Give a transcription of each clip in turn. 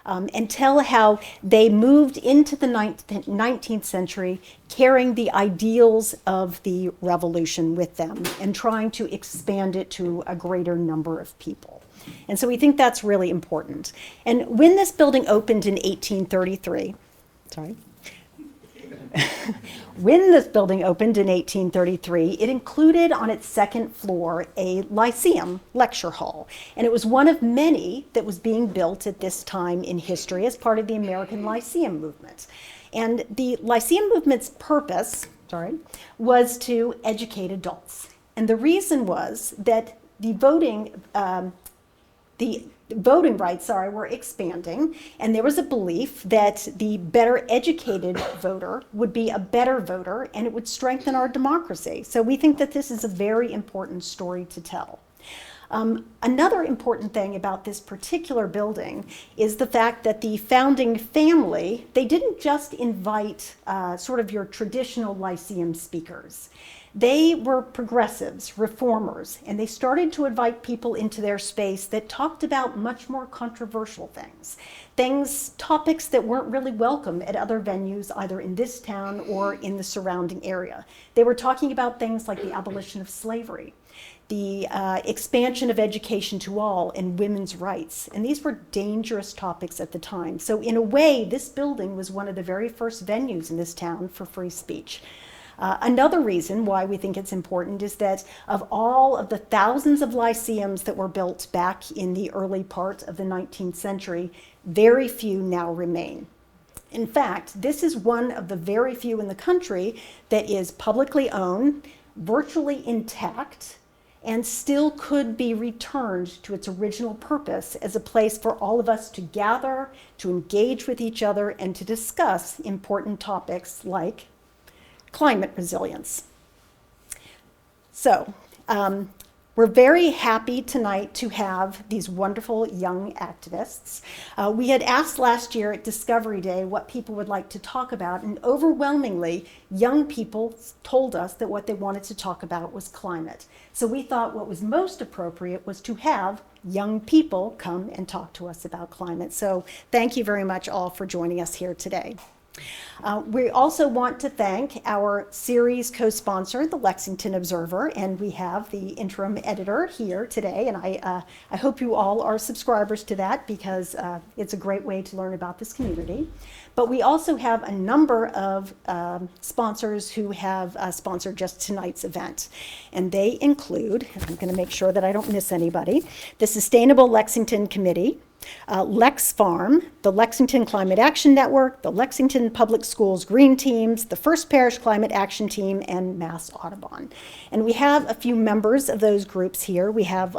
and tell how they moved into the 19th century carrying the ideals of the revolution with them and trying to expand it to a greater number of people. And so we think that's really important. And when this building opened in 1833, when this building opened in 1833, it included on its second floor a lyceum lecture hall. And it was one of many that was being built at this time in history as part of the American Lyceum movement. And the Lyceum movement's purpose, was to educate adults. And the reason was that the voting rights were expanding, and there was a belief that the better educated voter would be a better voter and it would strengthen our democracy. So we think that this is a very important story to tell. Another important thing about this particular building is the fact that the founding family, they didn't just invite sort of your traditional Lyceum speakers. They were progressives, reformers, and they started to invite people into their space that talked about much more controversial things, topics that weren't really welcome at other venues, either in this town or in the surrounding area. They were talking about things like the abolition of slavery, the expansion of education to all, and women's rights. And these were dangerous topics at the time. So in a way, this building was one of the very first venues in this town for free speech. Another reason why we think it's important is that of all of the thousands of lyceums that were built back in the early part of the 19th century, very few now remain. In fact, this is one of the very few in the country that is publicly owned, virtually intact, and still could be returned to its original purpose as a place for all of us to gather, to engage with each other, and to discuss important topics like climate resilience. So we're very happy tonight to have these wonderful young activists. We had asked last year at Discovery Day what people would like to talk about, and overwhelmingly, young people told us that what they wanted to talk about was climate. So we thought what was most appropriate was to have young people come and talk to us about climate. So thank you very much all for joining us here today. We also want to thank our series co-sponsor, the Lexington Observer, and we have the interim editor here today, and I hope you all are subscribers to that because it's a great way to learn about this community. But we also have a number of sponsors who have sponsored just tonight's event, and they include, and I'm going to make sure that I don't miss anybody, the Sustainable Lexington Committee, Lex Farm, the Lexington Climate Action Network, the Lexington Public Schools Green Teams, the First Parish Climate Action Team, and Mass Audubon. And we have a few members of those groups here. We have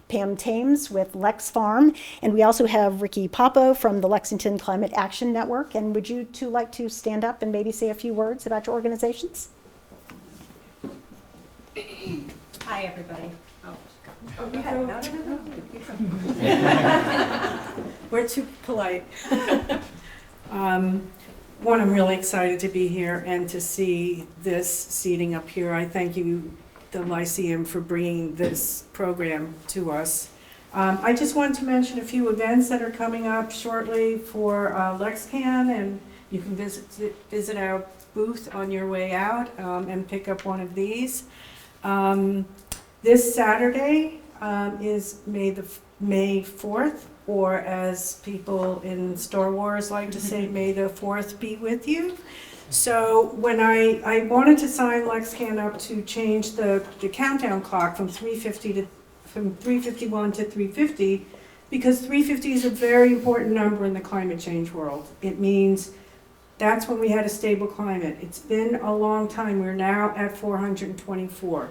Pam Thames with Lex Farm, and we also have Ricky Papo from the Lexington Climate Action Network. And would you two like to stand up and maybe say a few words about your organizations? Hi, everybody. We're too polite. One, I'm really excited to be here and to see this seating up here. I thank you, the Lyceum, for bringing this program to us. I just wanted to mention a few events that are coming up shortly for LexCan, and you can visit our booth on your way out and pick up one of these. This Saturday is May 4th, or as people in Star Wars like to say, May the 4th be with you. So when I wanted to sign LexCan up to change the countdown clock from 351 to 350, because 350 is a very important number in the climate change world. It means that's when we had a stable climate. It's been a long time. We're now at 424.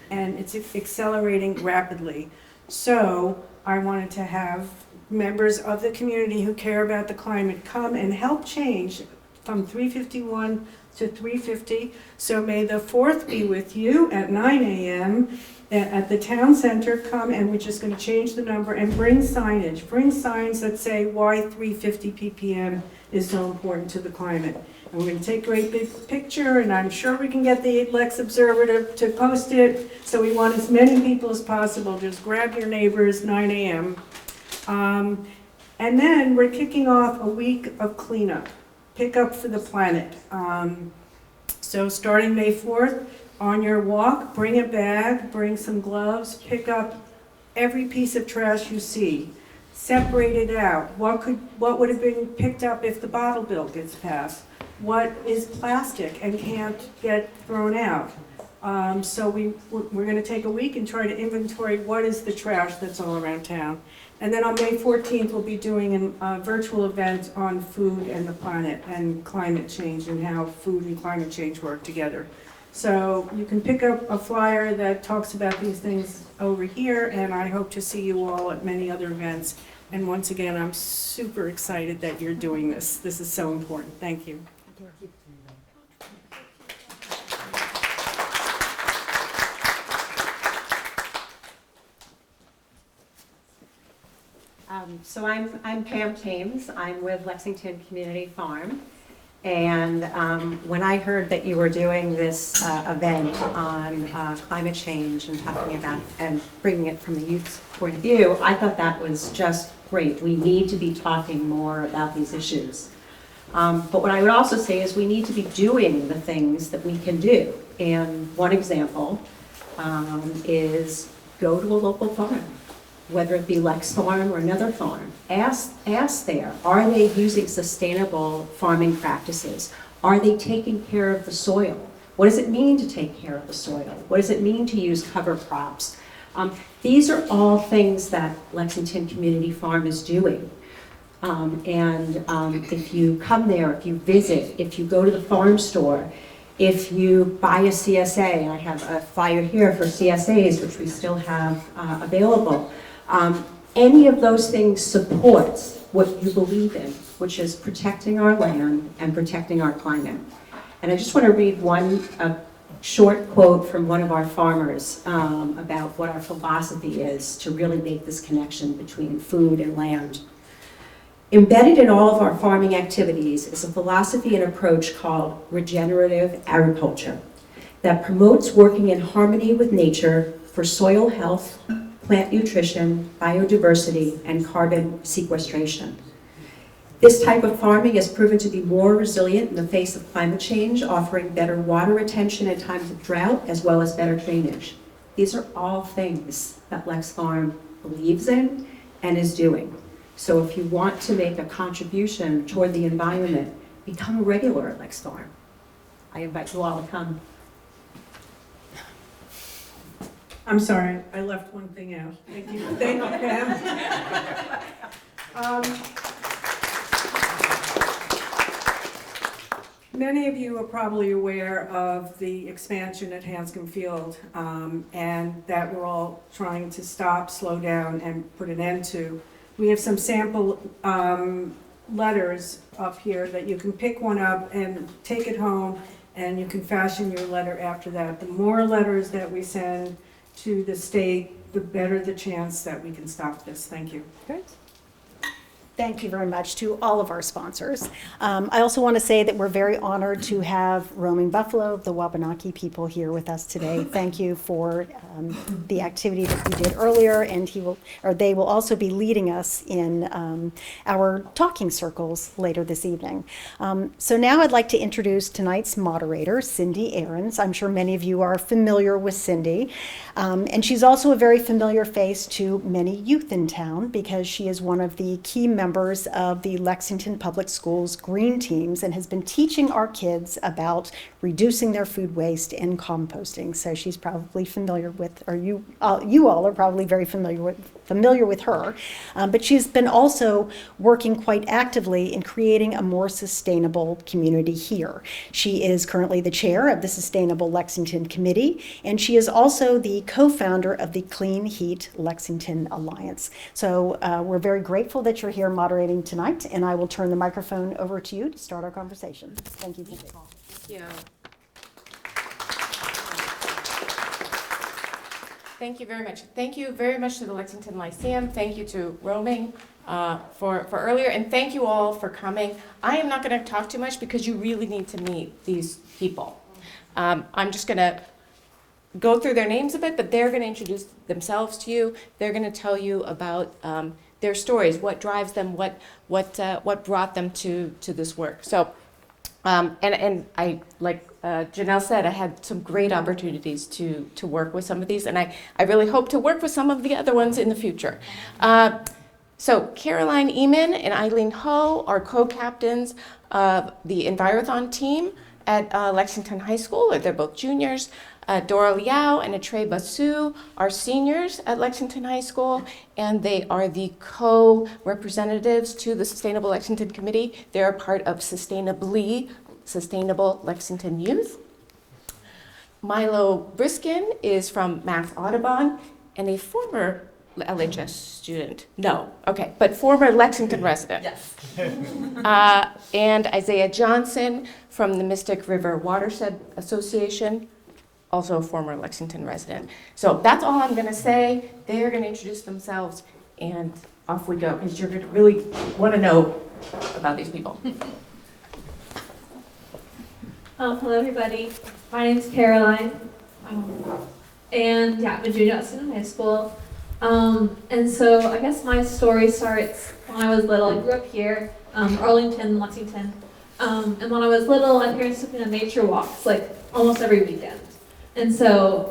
And it's accelerating rapidly. So I wanted to have members of the community who care about the climate come and help change from 351 to 350. So may the 4th be with you at 9 a.m. at the town center. Come, and we're just going to change the number and bring signage. Bring signs that say why 350 ppm is so important to the climate. And we're going to take a great big picture, and I'm sure we can get the Lex Observer to post it. So we want as many people as possible. Just grab your neighbors, 9 a.m. And then we're kicking off a week of cleanup, pick up for the planet. So starting May 4th, on your walk, bring a bag, bring some gloves, pick up every piece of trash you see. Separate it out. What would have been picked up if the bottle bill gets passed? What is plastic and can't get thrown out? So we're going to take a week and try to inventory what is the trash that's all around town. And then on May 14th, we'll be doing a virtual event on food and the planet and climate change and how food and climate change work together. So you can pick up a flyer that talks about these things over here, and I hope to see you all at many other events. And once again, I'm super excited that you're doing this. This is so important. Thank you. So I'm Pam Thames. I'm with Lexington Community Farm. And when I heard that you were doing this event on climate change and talking about and bringing it from the youth's point of view, I thought that was just great. We need to be talking more about these issues. But what I would also say is we need to be doing the things that we can do. And one example is go to a local farm, whether it be Lex Farm or another farm. Ask there, are they using sustainable farming practices? Are they taking care of the soil? What does it mean to take care of the soil? What does it mean to use cover crops? These are all things that Lexington Community Farm is doing. If you come there, if you visit, if you go to the farm store, if you buy a CSA, and I have a flyer here for CSAs, which we still have available, any of those things supports what you believe in, which is protecting our land and protecting our climate. And I just want to read a short quote from one of our farmers about what our philosophy is to really make this connection between food and land. Embedded in all of our farming activities is a philosophy and approach called regenerative agriculture that promotes working in harmony with nature for soil health, plant nutrition, biodiversity, and carbon sequestration. This type of farming has proven to be more resilient in the face of climate change, offering better water retention in times of drought, as well as better drainage. These are all things that Lex Farm believes in and is doing. So if you want to make a contribution toward the environment, become a regular at Lex Farm. I invite you all to come. I'm sorry, I left one thing out. Thank you, Pam. Many of you are probably aware of the expansion at Hanscom Field, and that we're all trying to stop, slow down, and put an end to. We have some sample letters up here that you can pick one up and take it home, and you can fashion your letter after that. The more letters that we send to the state, the better the chance that we can stop this. Thank you. Great. Thank you very much to all of our sponsors. I also want to say that we're very honored to have Roaming Buffalo, the Wabanaki people, here with us today. Thank you for the activity that you did earlier, and they will also be leading us in our talking circles later this evening. So now I'd like to introduce tonight's moderator, Cindy Ahrens. I'm sure many of you are familiar with Cindy, and she's also a very familiar face to many youth in town because she is one of the key members of the Lexington Public Schools Green Teams and has been teaching our kids about reducing their food waste and composting. So she's probably familiar with, or you all are probably very familiar with her. But she's been also working quite actively in creating a more sustainable community here. She is currently the chair of the Sustainable Lexington Committee, and she is also the co-founder of the Clean Heat Lexington Alliance. So we're very grateful that you're here moderating tonight, and I will turn the microphone over to you to start our conversation. Thank you. Thank you. Thank you very much. Thank you very much to the Lexington Lyceum. Thank you to Roaming for earlier, and thank you all for coming. I am not going to talk too much because you really need to meet these people. I'm just going to go through their names a bit, but they're going to introduce themselves to you. They're going to tell you about their stories, what drives them, what brought them to this work. So, and I, like Janelle said, I had some great opportunities to work with some of these, and I really hope to work with some of the other ones in the future. So Caroline Eman and Eileen Ho are co-captains of the Envirothon team at Lexington High School. They're both juniors. Dora Liao and Atrey Basu are seniors at Lexington High School, and they are the co-representatives to the Sustainable Lexington Committee. They're a part of Sustainable Lexington Youth. Milo Briskin is from Mass Audubon and a former LHS student. No, okay, but former Lexington resident. Yes. And Isaiah Johnson from the Mystic River Watershed Association, also a former Lexington resident. So that's all I'm going to say. They're going to introduce themselves, and off we go, because you're going to really want to know about these people. Hello, everybody. My name's Caroline, and yeah, I'm a junior at Lexington High School. And so I guess my story starts when I was little. I grew up here, Arlington, Lexington. And when I was little, my parents took me on nature walks, like almost every weekend. And so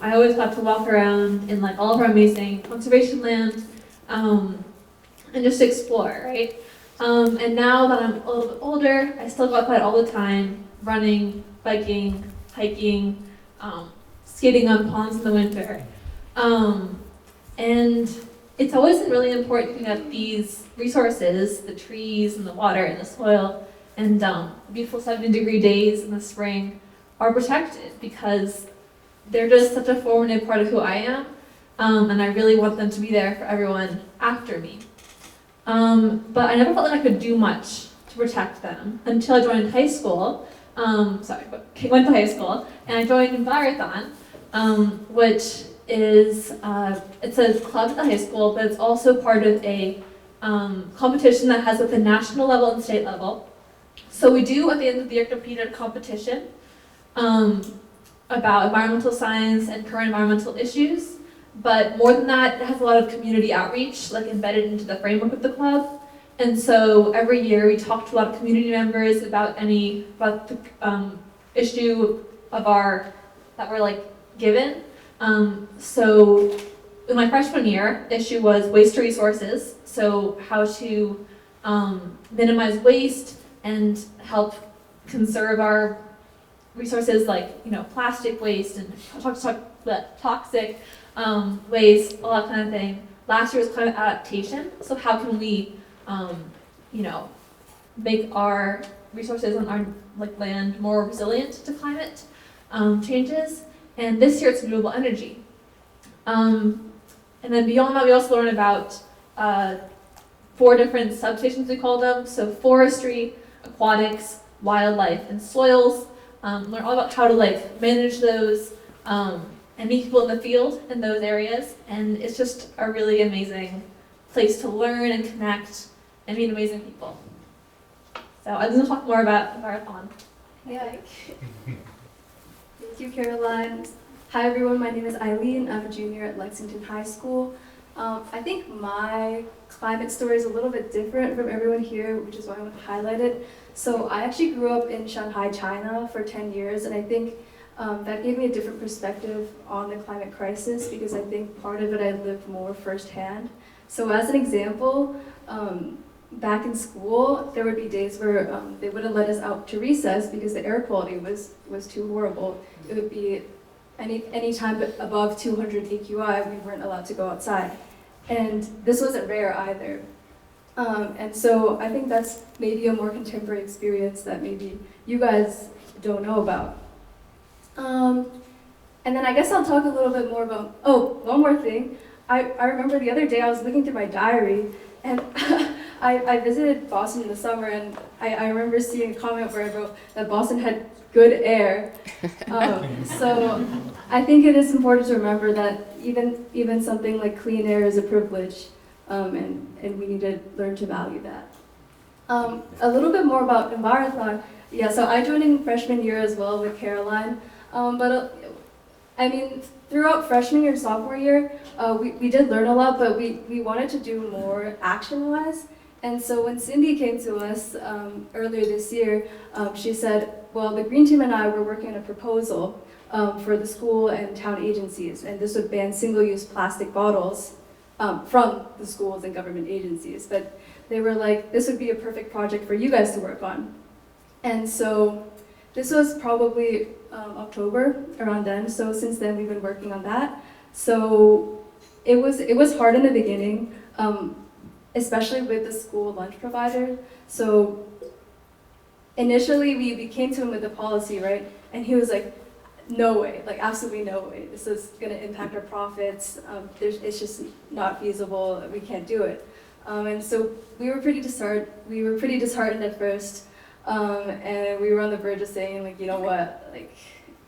I always got to walk around in like all of our amazing conservation land and just explore, right? And now that I'm a little bit older, I still go outside all the time, running, biking, hiking, skating on ponds in the winter. And it's always been really important that these resources, the trees and the water and the soil and beautiful 70-degree days in the spring are protected, because they're just such a formative part of who I am, and I really want them to be there for everyone after me. But I never felt like I could do much to protect them until I joined high school. Went to high school, and I joined Envirothon, which is it's a club at the high school, but it's also part of a competition that has at the national level and state level. So we do at the end of the year compete at a competition about environmental science and current environmental issues. But more than that, it has a lot of community outreach, like embedded into the framework of the club. And so every year we talk to a lot of community members about the issue of that we're like given. So in my freshman year, the issue was waste to resources. So how to minimize waste and help conserve our resources, like plastic waste and toxic waste, all that kind of thing. Last year was climate adaptation. So how can we make our resources on our land more resilient to climate changes? And this year it's renewable energy. And then beyond that, we also learn about 4 different substations, we call them. So forestry, aquatics, wildlife, and soils. Learn all about how to manage those and meet people in the field in those areas. And it's just a really amazing place to learn and connect and meet amazing people. So I'm going to talk more about Envirothon. Yeah. Thank you, Caroline. Hi, everyone. My name is Eileen. I'm a junior at Lexington High School. I think my climate story is a little bit different from everyone here, which is why I want to highlight it. So I actually grew up in Shanghai, China for 10 years, and I think that gave me a different perspective on the climate crisis, because I think part of it I lived more firsthand. So as an example, back in school, there would be days where they wouldn't let us out to recess because the air quality was too horrible. It would be any time above 200 AQI, we weren't allowed to go outside. And this wasn't rare either. And so I think that's maybe a more contemporary experience that maybe you guys don't know about. And then I guess I'll talk a little bit more about, one more thing. I remember the other day I was looking through my diary, and I visited Boston in the summer, and I remember seeing a comment where I wrote that Boston had good air. So I think it is important to remember that even something like clean air is a privilege, and we need to learn to value that. A little bit more about Envirothon. Yeah, so I joined in freshman year as well with Caroline, but I mean, throughout freshman year and sophomore year, we did learn a lot, but we wanted to do more action-wise. And so when Cindy came to us earlier this year, she said, well, the Green Team and I were working on a proposal for the school and town agencies, and this would ban single-use plastic bottles from the schools and government agencies. But they were like, this would be a perfect project for you guys to work on. And so this was probably October, around then. So since then, we've been working on that. So it was hard in the beginning, especially with the school lunch provider. So initially, we came to him with the policy, right? And he was like, no way, like absolutely no way. This is gonna impact our profits. It's just not feasible. We can't do it. And so we were pretty disheartened at first. And we were on the verge of saying, like, you know what, like,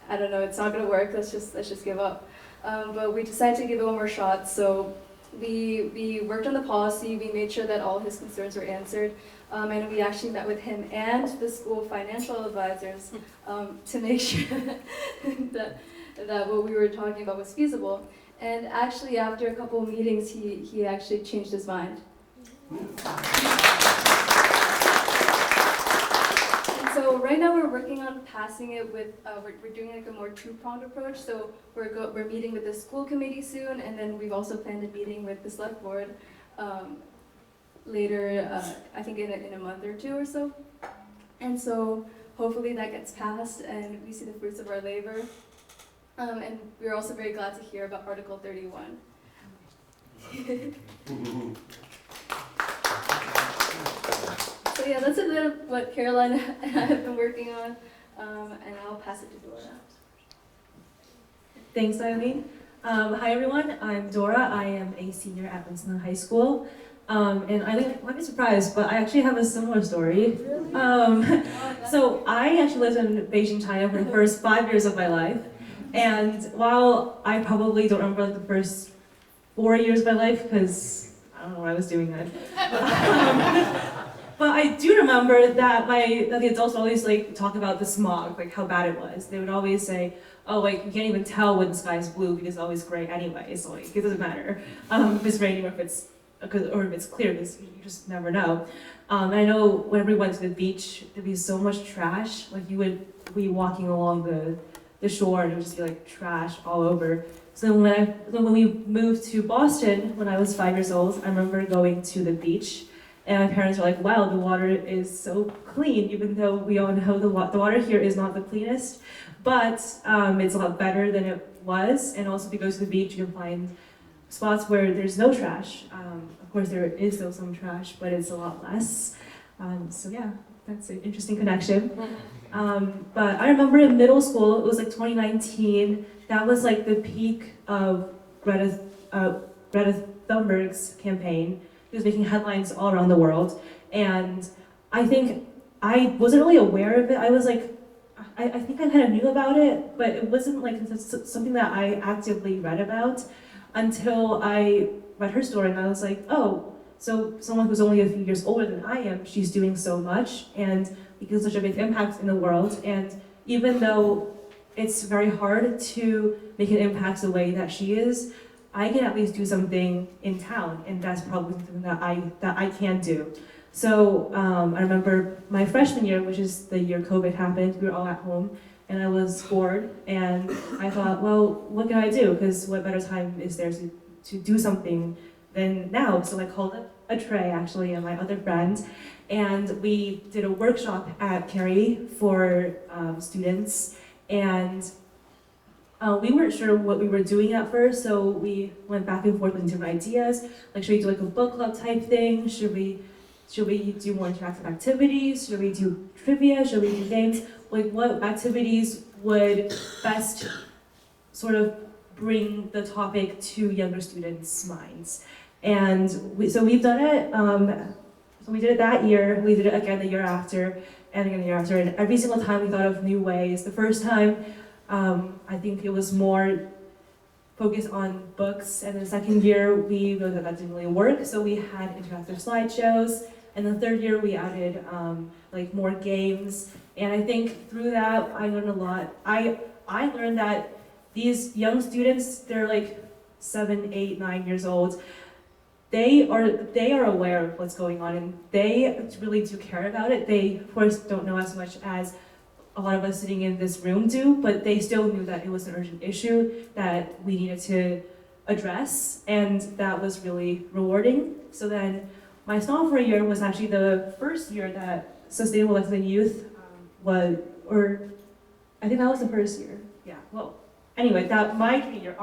I don't know, it's not gonna work. Let's just give up. But we decided to give it one more shot. So we worked on the policy. We made sure that all his concerns were answered. And we actually met with him and the school financial advisors to make sure that what we were talking about was feasible. And actually, after a couple of meetings, he actually changed his mind. So right now we're working on passing it with, we're doing like a more two-pronged approach. So we're meeting with the school committee soon, and then we've also planned a meeting with the select board later, I think in a month or two or so. And so hopefully that gets passed and we see the fruits of our labor. And we're also very glad to hear about Article 31. So yeah, that's a bit of what Caroline and I have been working on, and I'll pass it to Dora. Thanks, Eileen. Hi everyone, I'm Dora. I am a senior at Lexington High School. And Eileen might be surprised, but I actually have a similar story. So I actually lived in Beijing, China for the first 5 years of my life. And while I probably don't remember like the first 4 years of my life, because I don't know what I was doing then. But I do remember that the adults would always like talk about the smog, like how bad it was. They would always say, oh, like you can't even tell when the sky is blue because it's always gray anyway, so like it doesn't matter if it's raining or if it's clear, because you just never know. And I know when we went to the beach, there'd be so much trash. Like you would be walking along the shore and it would just be like trash all over. So when we moved to Boston when I was 5 years old, I remember going to the beach. And my parents were like, wow, the water is so clean, even though we all know the water here is not the cleanest. But it's a lot better than it was. And also if you go to the beach, you can find spots where there's no trash. Of course, there is still some trash, but it's a lot less. So yeah, that's an interesting connection. But I remember in middle school, it was like 2019, that was like the peak of Greta Thunberg's campaign. He was making headlines all around the world. And I think I wasn't really aware of it. I was like, I think I kind of knew about it, but it wasn't like something that I actively read about until I read her story and I was like, oh, so someone who's only a few years older than I am, she's doing so much and making such a big impact in the world. And even though it's very hard to make an impact the way that she is, I can at least do something in town, and that's probably something that I can do. So I remember my freshman year, which is the year COVID happened, we were all at home, and I was bored, and I thought, well, what can I do? Because what better time is there to do something than now? So I called up a Trey, actually, and my other friend, and we did a workshop at Cary for students, and we weren't sure what we were doing at first, so we went back and forth with different ideas. Like, should we do like a book club type thing? Should we do more interactive activities? Should we do trivia? Should we do games? Like, what activities would best sort of bring the topic to younger students' minds? And so we've done it. So we did it that year. We did it again the year after, and again the year after. And every single time we thought of new ways. The first time, I think it was more focused on books, and the second year we realized that didn't really work, so we had interactive slideshows, and the third year we added like more games, and I think through that I learned a lot. I learned that these young students, they're like 7, 8, 9 years old. They are aware of what's going on, and they really do care about it. They, of course, don't know as much as a lot of us sitting in this room do, but they still knew that it was an urgent issue that we needed to address, and that was really rewarding. So then my sophomore year was actually the first year that Sustainable Lexington Youth was, or I think that was the first year. Yeah, well, anyway, that my junior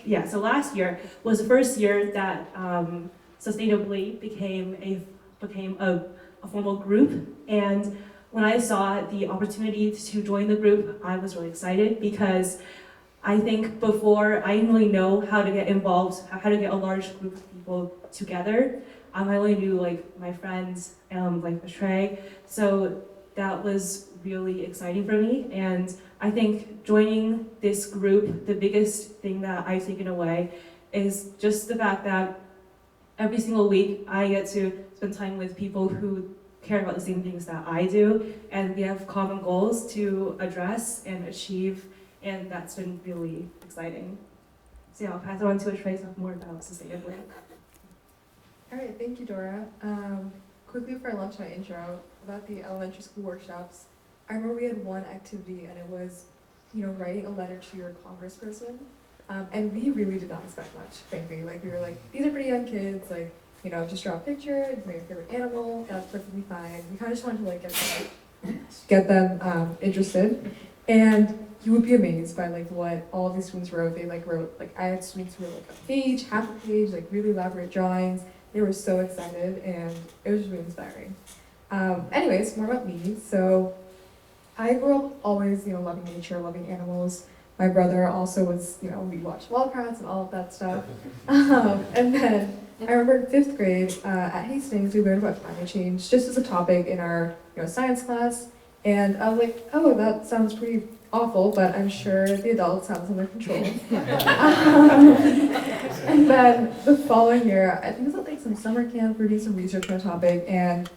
year, so last year was the first year that Sustainably became a formal group. And when I saw the opportunity to join the group, I was really excited, because I think before I didn't really know how to get involved, how to get a large group of people together. I only knew like my friends, like Trey. So that was really exciting for me. And I think joining this group, the biggest thing that I've taken away is just the fact that every single week I get to spend time with people who care about the same things that I do, and we have common goals to address and achieve, and that's been really exciting. So yeah, I'll pass it on to Trey to talk more about sustainability. All right, thank you, Dora. Quickly before I launch my intro about the elementary school workshops, I remember we had one activity, and it was, writing a letter to your congressperson. And we really did not expect much, frankly. Like, we were like, these are pretty young kids, like, just draw a picture, bring your favorite animal, that's perfectly fine. We kind of just wanted to, like, get them interested. And you would be amazed by, like, what all of these students wrote. They, wrote, I had students who wrote, a page, half a page, really elaborate drawings. They were so excited, and it was just really inspiring. Anyways, more about me. So, I grew up always, loving nature, loving animals. My brother also was, we watched Wildcats and all of that stuff. And then I remember in 5th grade at Hastings, we learned about climate change just as a topic in our science class. And I was like, oh, that sounds pretty awful, but I'm sure the adults have this under control. And then the following year, I think it was at some summer camp, we were doing some research on the topic, and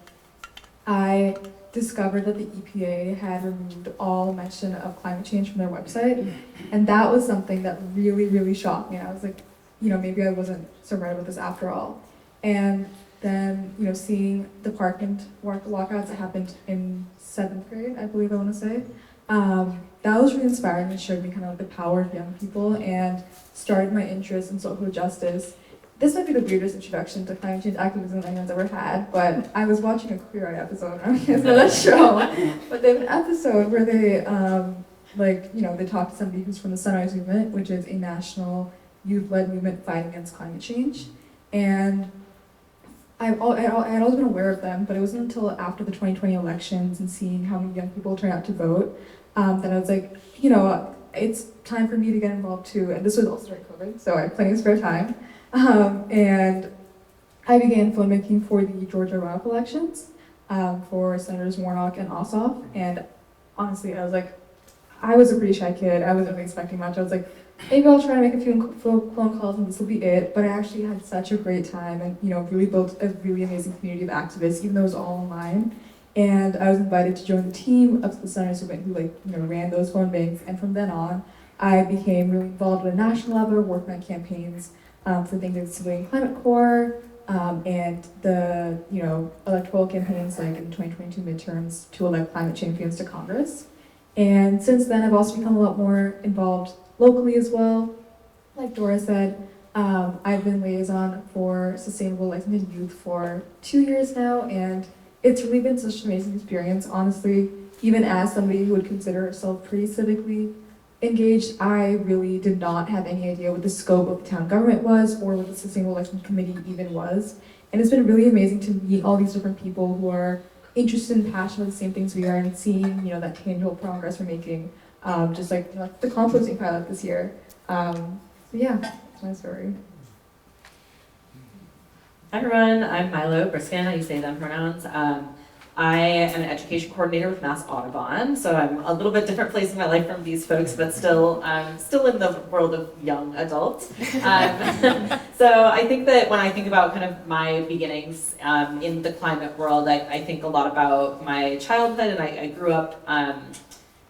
I discovered that the EPA had removed all mention of climate change from their website, and that was something that really, really shocked me. I was like, maybe I wasn't so right about this after all. And then, seeing the parkland walkouts that happened in 7th grade, I believe I want to say, that was really inspiring and showed me kind of the power of young people and started my interest in social justice. This might be the weirdest introduction to climate change activism anyone's ever had, but I was watching a Queer Eye episode, I don't know if you guys know that show, but they have an episode where they, they talk to somebody who's from the Sunrise Movement, which is a national youth-led movement fighting against climate change, and I had always been aware of them, but it wasn't until after the 2020 elections and seeing how many young people turned out to vote that I was like, it's time for me to get involved too, and this was also during COVID, so I had plenty of spare time. And I began filmmaking for the Georgia runoff elections for Senators Warnock and Ossoff. And honestly, I was like, I was a pretty shy kid. I wasn't really expecting much. I was like, maybe I'll try to make a few phone calls and this will be it. But I actually had such a great time and, really built a really amazing community of activists, even though it was all online. And I was invited to join the team of the Senators who ran those phone banks. And from then on, I became really involved at a national level, working on campaigns for things like the Civilian Climate Corps and the electoral campaigns like in the 2022 midterms to elect climate champions to Congress. And since then, I've also become a lot more involved locally as well. Like Dora said, I've been liaison for Sustainable Lexington Youth for 2 years now, and it's really been such an amazing experience. Honestly, even as somebody who would consider herself pretty civically engaged, I really did not have any idea what the scope of the town government was or what the Sustainable Lexington Committee even was. And it's been really amazing to meet all these different people who are interested and passionate about the same things we are and seeing, that tangible progress we're making, just like the composting pilot this year. So yeah, that's my story. Hi everyone, I'm Milo Briskin, I use they, them pronouns. I am an education coordinator with Mass Audubon, so I'm a little bit different place in my life from these folks, but still in the world of young adults. So I think that when I think about kind of my beginnings in the climate world, I think a lot about my childhood, and I grew up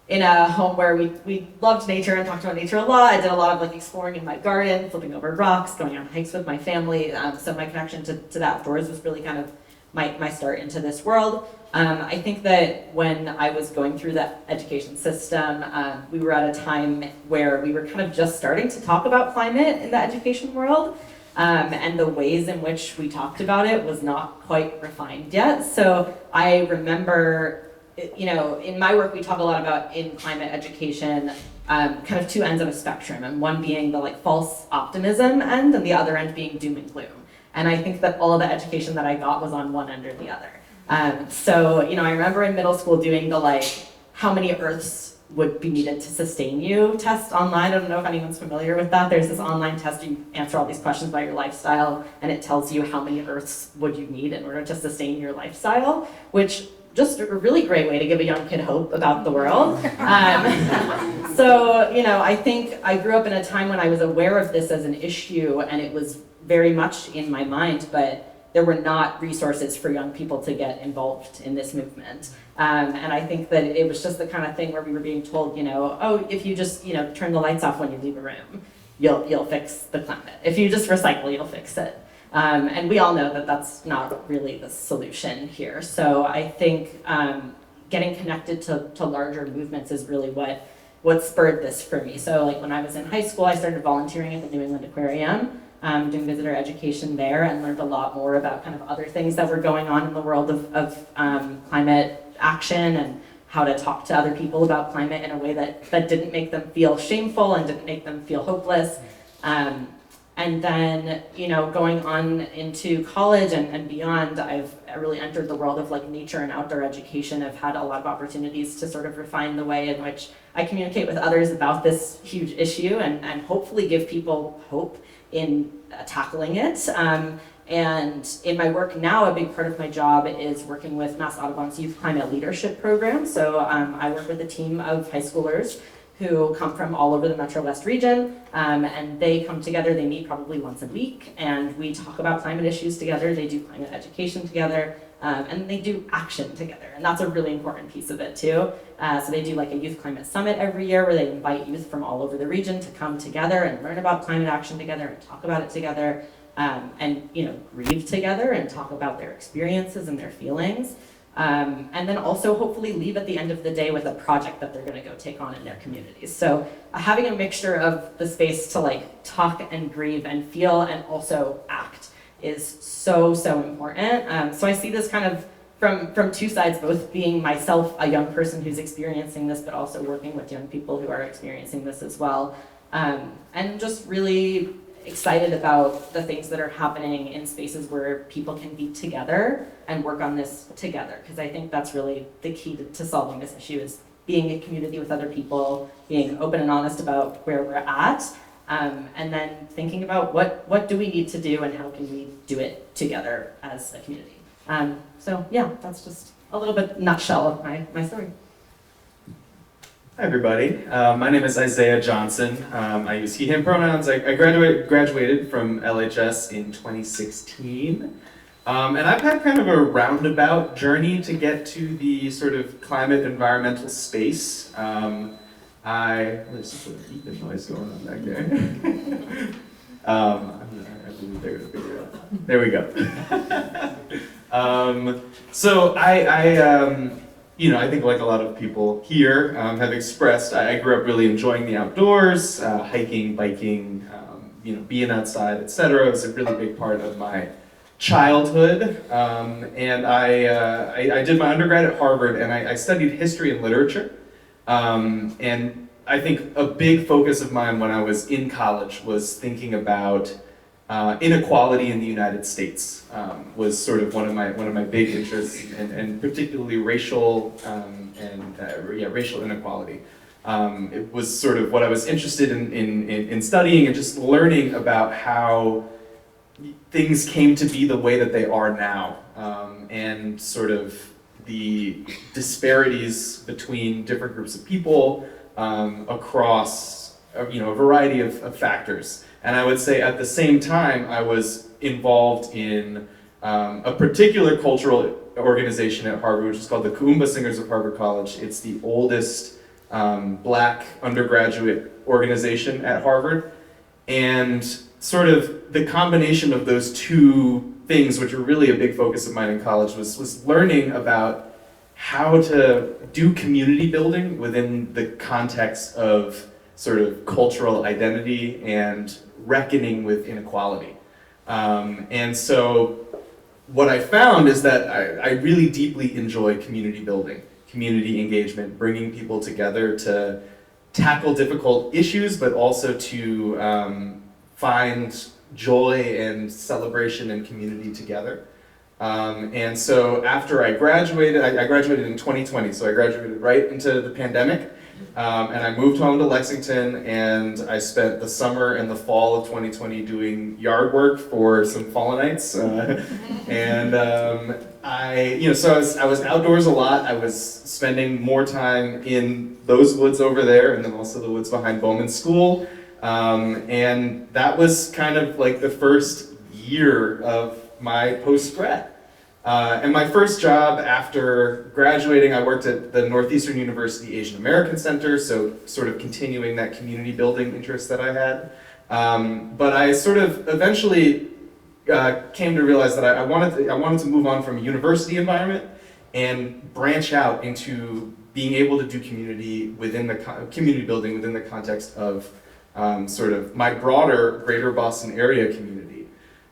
in a home where we loved nature and talked about nature a lot. I did a lot of like exploring in my garden, flipping over rocks, going on hikes with my family. So my connection to the outdoors was really kind of my start into this world. I think that when I was going through the education system, we were at a time where we were kind of just starting to talk about climate in the education world. And the ways in which we talked about it was not quite refined yet. So I remember, you know, in my work, we talk a lot about in climate education, kind of two ends of a spectrum, and one being the like false optimism end, and the other end being doom and gloom. And I think that all of the education that I got was on one end or the other. So, you know, I remember in middle school doing the like, how many Earths would be needed to sustain you test online. I don't know if anyone's familiar with that. There's this online test, you answer all these questions about your lifestyle, and it tells you how many Earths would you need in order to sustain your lifestyle, which just a really great way to give a young kid hope about the world. So, you know, I think I grew up in a time when I was aware of this as an issue, and it was very much in my mind, but there were not resources for young people to get involved in this movement. And I think that it was just the kind of thing where we were being told, you know, oh, if you just, you know, turn the lights off when you leave a room, you'll fix the climate. If you just recycle, you'll fix it. And we all know that that's not really the solution here. So I think getting connected to larger movements is really what spurred this for me. So like when I was in high school, I started volunteering at the New England Aquarium, doing visitor education there, and learned a lot more about kind of other things that were going on in the world of climate action, and how to talk to other people about climate in a way that didn't make them feel shameful and didn't make them feel hopeless. And then, you know, going on into college and beyond, I've really entered the world of like nature and outdoor education. I've had a lot of opportunities to sort of refine the way in which I communicate with others about this huge issue, and hopefully give people hope in tackling it. And in my work now, a big part of my job is working with Mass Audubon's Youth Climate Leadership Program. So I work with a team of high schoolers who come from all over the Metro West region, and they come together, they meet probably once a week, and we talk about climate issues together, they do climate education together, and they do action together, and that's a really important piece of it too. So they do like a youth climate summit every year where they invite youth from all over the region to come together and learn about climate action together and talk about it together, and you know, grieve together and talk about their experiences and their feelings. And then also hopefully leave at the end of the day with a project that they're going to go take on in their communities. So having a mixture of the space to like talk and grieve and feel and also act is so important. So I see this kind of from two sides, both being myself a young person who's experiencing this, but also working with young people who are experiencing this as well. And just really excited about the things that are happening in spaces where people can be together and work on this together, because I think that's really the key to solving this issue, is being a community with other people, being open and honest about where we're at, and then thinking about what do we need to do and how can we do it together as a community. So yeah, that's just a little bit nutshell of my story. Hi everybody, my name is Isaiah Johnson. I use he, him pronouns. I graduated from LHS in 2016. And I've had kind of a roundabout journey to get to the sort of climate environmental space. There's some sort of beeping noise going on back there. I believe they're gonna figure it out. There we go. So you know, I think like a lot of people here have expressed, I grew up really enjoying the outdoors, hiking, biking, you know, being outside, etc. It was a really big part of my childhood. And I did my undergrad at Harvard, and I studied history and literature. And I think a big focus of mine when I was in college was thinking about inequality in the United States. Was sort of one of my big interests, and particularly racial racial inequality. It was sort of what I was interested in studying, and just learning about how things came to be the way that they are now, and sort of the disparities between different groups of people across you know, a variety of factors. And I would say at the same time, I was involved in a particular cultural organization at Harvard, which is called the Kuumba Singers of Harvard College. It's the oldest Black undergraduate organization at Harvard. And sort of the combination of those two things, which were really a big focus of mine in college, was learning about how to do community building within the context of sort of cultural identity and reckoning with inequality. And so what I found is that I really deeply enjoy community building, community engagement, bringing people together to tackle difficult issues, but also to find joy and celebration and community together. And so after I graduated in 2020, so I graduated right into the pandemic, and I moved home to Lexington, and I spent the summer and the fall of 2020 doing yard work for some Fallonites, and so I was outdoors a lot. I was spending more time in those woods over there, and then also the woods behind Bowman School, and that was kind of like the first year of my post-grad. And my first job after graduating, I worked at the Northeastern University Asian American Center, so sort of continuing that community building interest that I had. But I sort of eventually came to realize that I wanted to move on from a university environment and branch out into being able to do community building within the context of sort of my broader Greater Boston area community.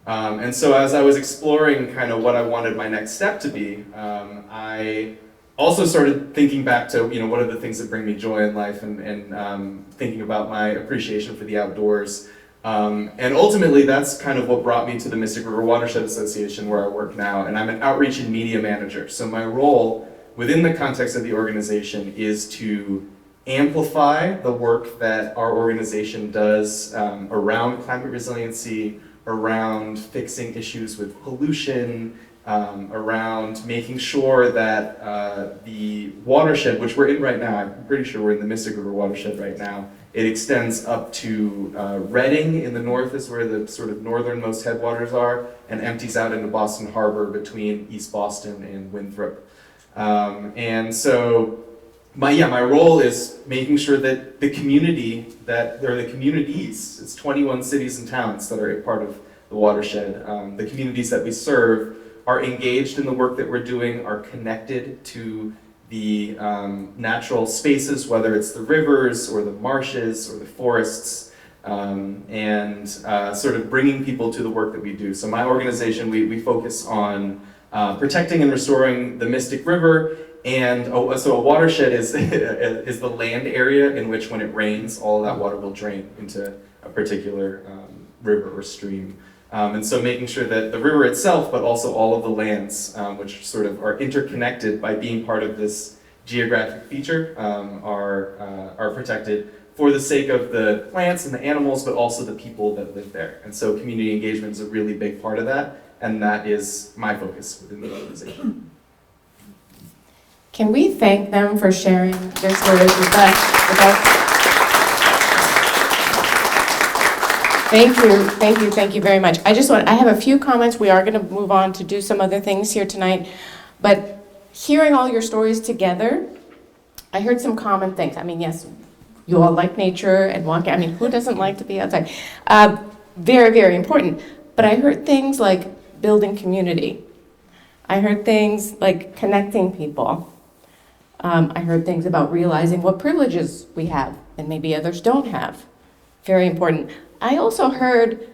And so as I was exploring kind of what I wanted my next step to be, I also started thinking back to, what are the things that bring me joy in life, and thinking about my appreciation for the outdoors. And ultimately, that's kind of what brought me to the Mystic River Watershed Association, where I work now, and I'm an outreach and media manager. So my role within the context of the organization is to amplify the work that our organization does around climate resiliency, around fixing issues with pollution, around making sure that the watershed, which we're in right now, I'm pretty sure we're in the Mystic River watershed right now, it extends up to Reading in the north is where the sort of northernmost headwaters are, and empties out into Boston Harbor between East Boston and Winthrop. And so my role is making sure that the communities, it's 21 cities and towns that are a part of the watershed, the communities that we serve are engaged in the work that we're doing, are connected to the natural spaces, whether it's the rivers or the marshes or the forests, and sort of bringing people to the work that we do. So my organization, we focus on protecting and restoring the Mystic River. And so a watershed is the land area in which, when it rains, all of that water will drain into a particular river or stream. And so making sure that the river itself, but also all of the lands, which sort of are interconnected by being part of this geographic feature, are protected for the sake of the plants and the animals, but also the people that live there. And so community engagement is a really big part of that, and that is my focus within the organization. Can we thank them for sharing their stories with us? Thank you very much. I have a few comments. We are going to move on to do some other things here tonight, but hearing all your stories together, I heard some common things. I mean, yes, you all like nature and walking. I mean, who doesn't like to be outside? Very, very important. But I heard things like building community. I heard things like connecting people. I heard things about realizing what privileges we have and maybe others don't have. Very important. I also heard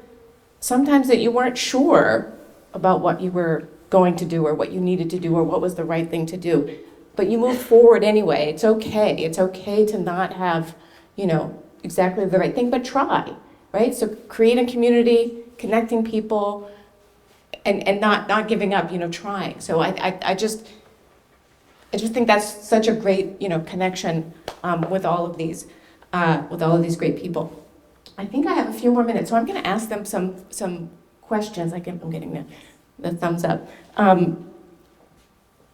sometimes that you weren't sure about what you were going to do or what you needed to do or what was the right thing to do, but you moved forward anyway. It's okay. It's okay to not have, exactly the right thing, but try, right? So creating community, connecting people, and not giving up, trying. So I just think that's such a great, connection with all of these great people. I think I have a few more minutes, so I'm going to ask them some questions. I'm getting the thumbs up.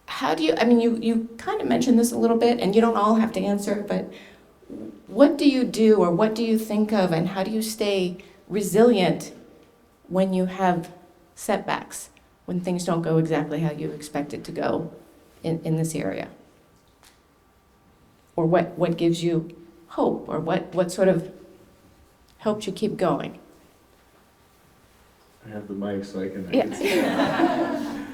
How do you? I mean, you kind of mentioned this a little bit, and you don't all have to answer, but what do you do, or what do you think of, and how do you stay resilient when you have setbacks, when things don't go exactly how you expect it to go in this area? or what gives you hope, or what sort of helped you keep going? I have the mic so I can. Yeah.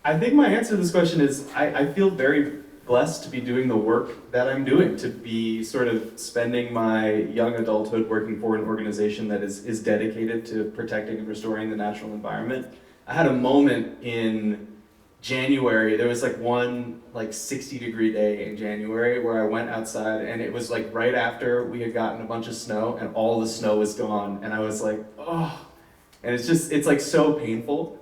I think my answer to this question is I feel very blessed to be doing the work that I'm doing, to be sort of spending my young adulthood working for an organization that is dedicated to protecting and restoring the natural environment. I had a moment in January, there was like one 60-degree day in January where I went outside, and it was like right after we had gotten a bunch of snow and all the snow was gone, and I was like, oh, and it's like so painful.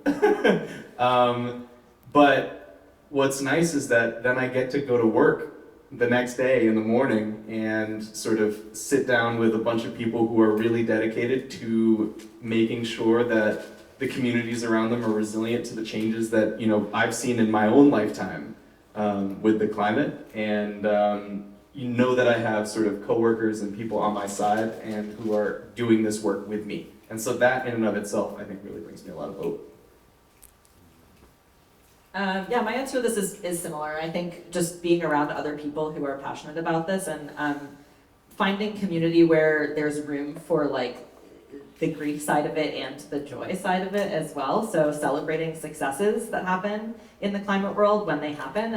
But what's nice is that then I get to go to work the next day in the morning and sort of sit down with a bunch of people who are really dedicated to making sure that the communities around them are resilient to the changes that I've seen in my own lifetime with the climate. And that I have sort of coworkers and people on my side and who are doing this work with me. And so that in and of itself, I think, really brings me a lot of hope. Yeah, my answer to this is similar. I think just being around other people who are passionate about this, and finding community where there's room for the grief side of it and the joy side of it as well. So celebrating successes that happen in the climate world when they happen.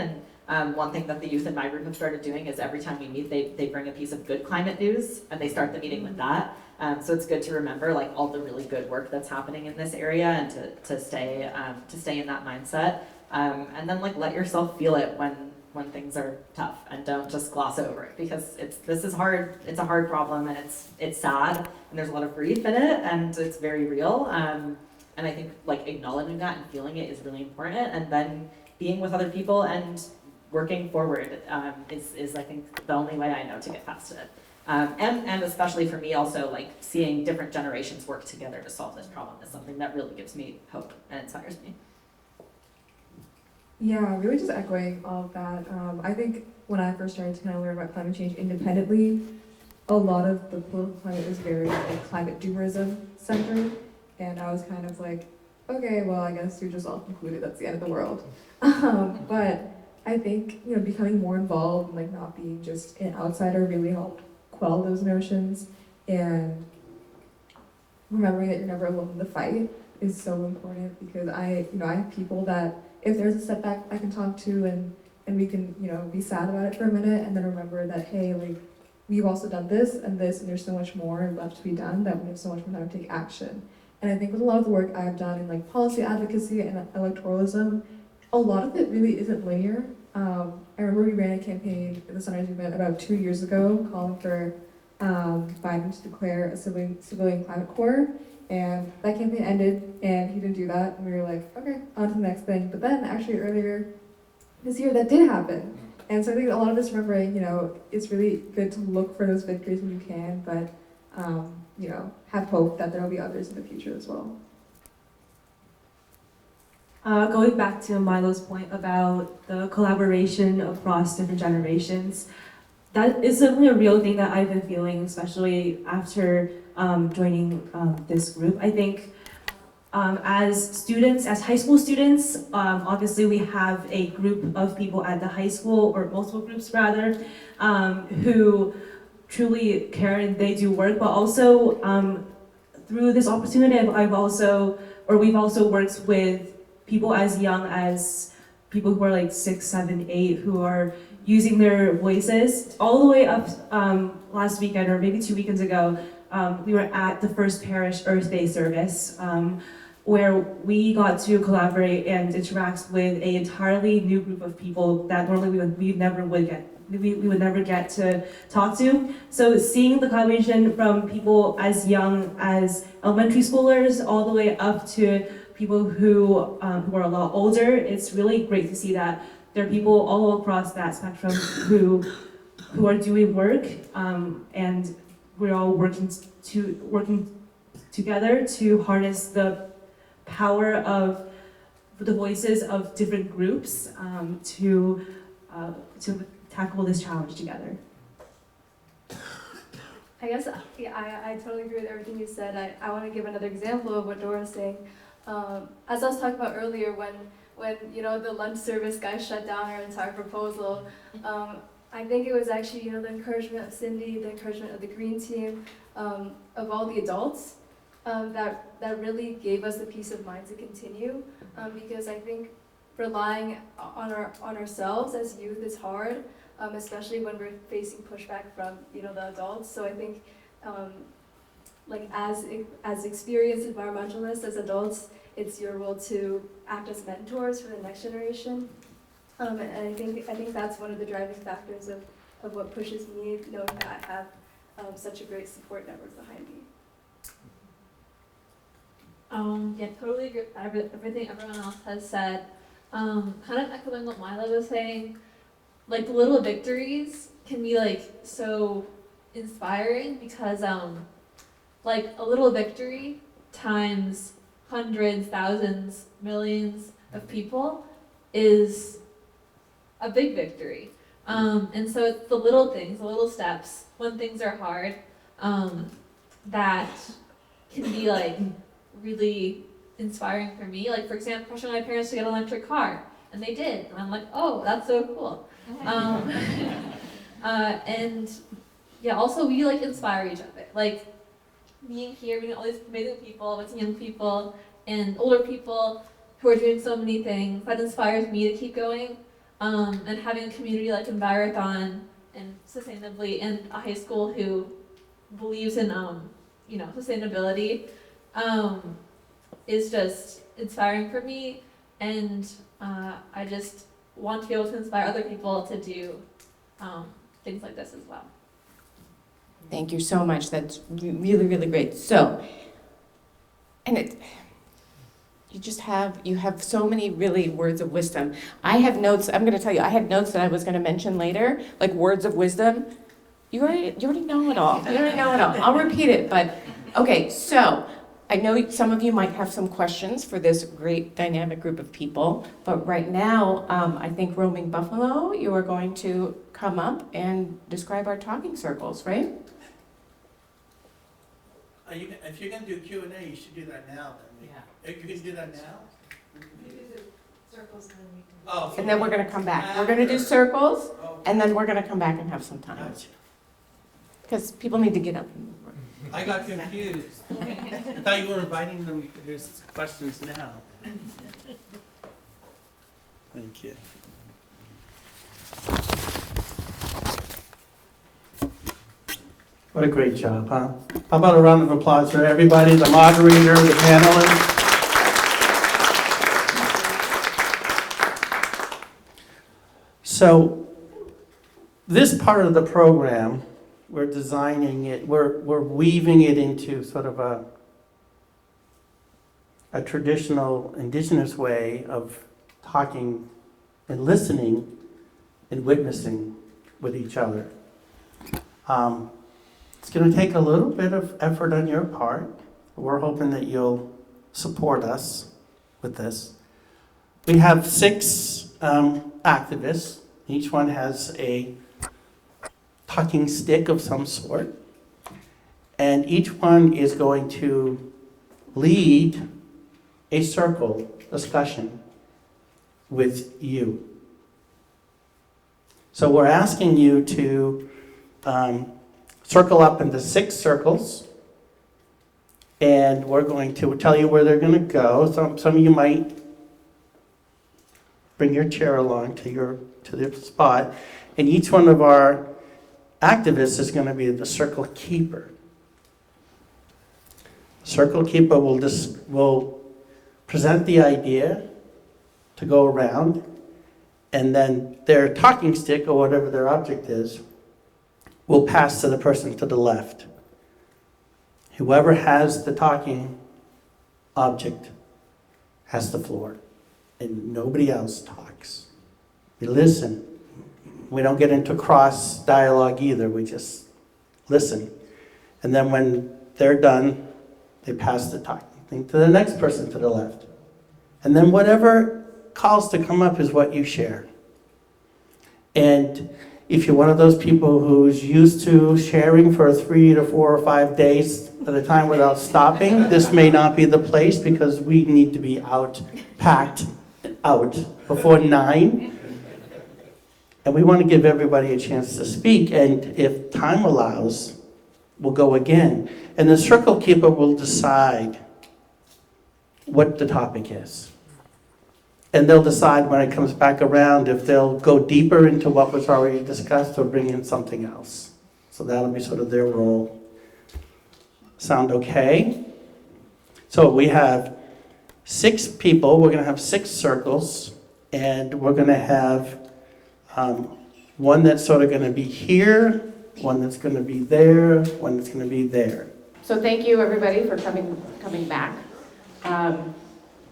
And one thing that the youth in my group have started doing is every time we meet, they bring a piece of good climate news, and they start the meeting with that. So it's good to remember all the really good work that's happening in this area, and to stay in that mindset. And then let yourself feel it when things are tough, and don't just gloss over it, because this is hard. It's a hard problem, and it's sad, and there's a lot of grief in it, and it's very real. And I think acknowledging that and feeling it is really important, and then being with other people and working forward is I think the only way I know to get past it. And especially for me also, seeing different generations work together to solve this problem is something that really gives me hope and inspires me. Yeah, really just echoing all of that. I think when I first started to kind of learn about climate change independently, a lot of the political climate was very climate doomerism centered, and I was kind of like, okay, well, I guess we just all concluded that's the end of the world. But I think becoming more involved and not being just an outsider really helped quell those notions, and remembering that you're never alone in the fight is so important, because I have people that if there's a setback I can talk to, and we can be sad about it for a minute, and then remember that, hey, we've also done this and this, and there's so much more left to be done, that we have so much more time to take action. And I think with a lot of the work I've done in policy advocacy and electoralism, a lot of it really isn't linear. I remember we ran a campaign at the Sunrise Movement about 2 years ago calling for Biden to declare a civilian climate corps. And that campaign ended, and he didn't do that, and we were like, okay, on to the next thing. But then, actually, earlier this year, that did happen. And so I think a lot of us remembering, it's really good to look for those victories when you can, but, have hope that there will be others in the future as well. Going back to Milo's point about the collaboration across different generations, that is certainly a real thing that I've been feeling, especially after joining this group. I think as high school students, obviously we have a group of people at the high school, or multiple groups rather, who truly care and they do work, but also through this opportunity, we've also worked with people as young as people who are 6, 7, 8, who are using their voices all the way up. Last weekend, or maybe 2 weekends ago, we were at the First Parish Earth Day service, where we got to collaborate and interact with an entirely new group of people that normally we would never get to talk to. So seeing the collaboration from people as young as elementary schoolers all the way up to people who are a lot older, it's really great to see that there are people all across that spectrum who are doing work, and we're all working together to harness the power of the voices of different groups to tackle this challenge together. I guess, yeah, I totally agree with everything you said. I want to give another example of what Dora was saying. As I was talking about earlier, when when, you know, the lunch service guy shut down our entire proposal. I think it was actually, you know, the encouragement of Cindy, the encouragement of the green team, of all the adults, that really gave us the peace of mind to continue. Because I think relying on ourselves as youth is hard, especially when we're facing pushback from, you know, the adults. So I think, like as experienced environmentalists, as adults, it's your role to act as mentors for the next generation. And I think that's one of the driving factors of what pushes me, knowing that I have such a great support network behind me. Yeah, totally agree with everything everyone else has said. Kind of echoing what Milo was saying, like little victories can be like so inspiring because like a little victory times hundreds, thousands, millions of people is a big victory. And so it's the little things, the little steps when things are hard, that can be like really inspiring for me. Like for example, pushing my parents to get an electric car, and they did, and I'm like, oh, that's so cool. And yeah, also we like inspire each other. Like being here, meeting all these amazing people, with young people and older people who are doing so many things, that inspires me to keep going. And having a community like Envirothon and sustainably, and a high school who believes in you know, sustainability, is just inspiring for me, and I just want to be able to inspire other people to do things like this as well. Thank you so much. That's really, really great. So, and you have so many really words of wisdom. I have notes, I'm going to tell you, I had notes that I was going to mention later, like words of wisdom. You already know it all. You already know it all. I'll repeat it, but okay, so I know some of you might have some questions for this great dynamic group of people, but right now, I think Roaming Buffalo, you are going to come up and describe our talking circles, right? If you're going to do Q&A, you should do that now. Then. Yeah. You can do that now? Circles and then we can. Oh, And then we're going to come back. We're going to do circles, and then we're going to come back and have some time. Gotcha. Because people need to get up and move. I got confused. I thought you were inviting them to do questions now. Thank you. What a great job, huh? How about a round of applause for everybody, the moderator, the panelists? So, this part of the program, we're designing it, we're weaving it into sort of a traditional indigenous way of talking and listening and witnessing with each other. It's going to take a little bit of effort on your part. We're hoping that you'll support us with this. We have 6 activists. Each one has a talking stick of some sort. And each one is going to lead a circle discussion with you. So we're asking you to circle up into 6 circles, and we're going to tell you where they're going to go. Some of you might bring your chair along to their spot, and each one of our activists is going to be the circle keeper. Circle keeper will present the idea to go around, and then their talking stick, or whatever their object is, will pass to the person to the left. Whoever has the talking object has the floor, and nobody else talks. We listen. We don't get into cross dialogue either. We just listen. And then when they're done, they pass the talking thing to the next person to the left. And then whatever calls to come up is what you share. And if you're one of those people who's used to sharing for 3 to 4 or 5 days at a time without stopping, this may not be the place, because we need to be out packed out before 9. And we want to give everybody a chance to speak, and if time allows, we'll go again. And the circle keeper will decide what the topic is. And they'll decide when it comes back around if they'll go deeper into what was already discussed or bring in something else. So that'll be sort of their role. Sound okay? So we have 6 people. We're going to have 6 circles, and we're going to have one that's sort of going to be here, one that's going to be there, one that's going to be there. So thank you, everybody, for coming back.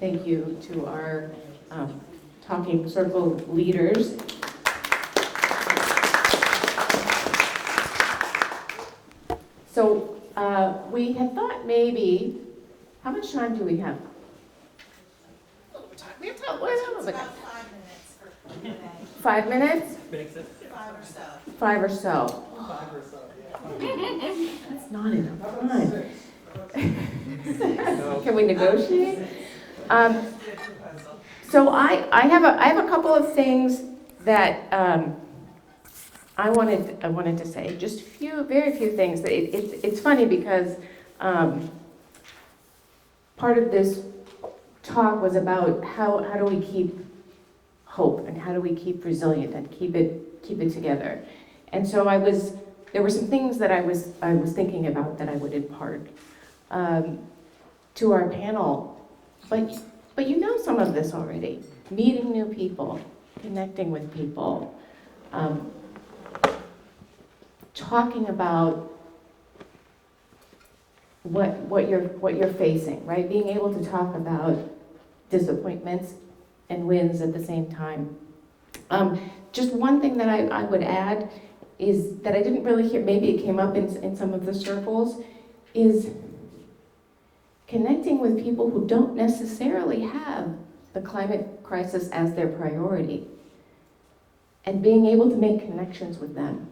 Thank you to our talking circle leaders. So we had thought maybe, how much time do we have? We have time. What is it? 5 minutes. 5 minutes? 5 or so. 5 or so. That's not enough time. Can we negotiate? So I have a couple of things that I wanted to say. Just very few things. It's funny because part of this talk was about how do we keep hope and how do we keep resilient and keep it together. And so there were some things that I was thinking about that I would impart to our panel. But you know some of this already. Meeting new people, connecting with people, talking about what you're facing, right? Being able to talk about disappointments and wins at the same time. Just one thing that I would add is that I didn't really hear, maybe it came up in some of the circles, is connecting with people who don't necessarily have the climate crisis as their priority and being able to make connections with them.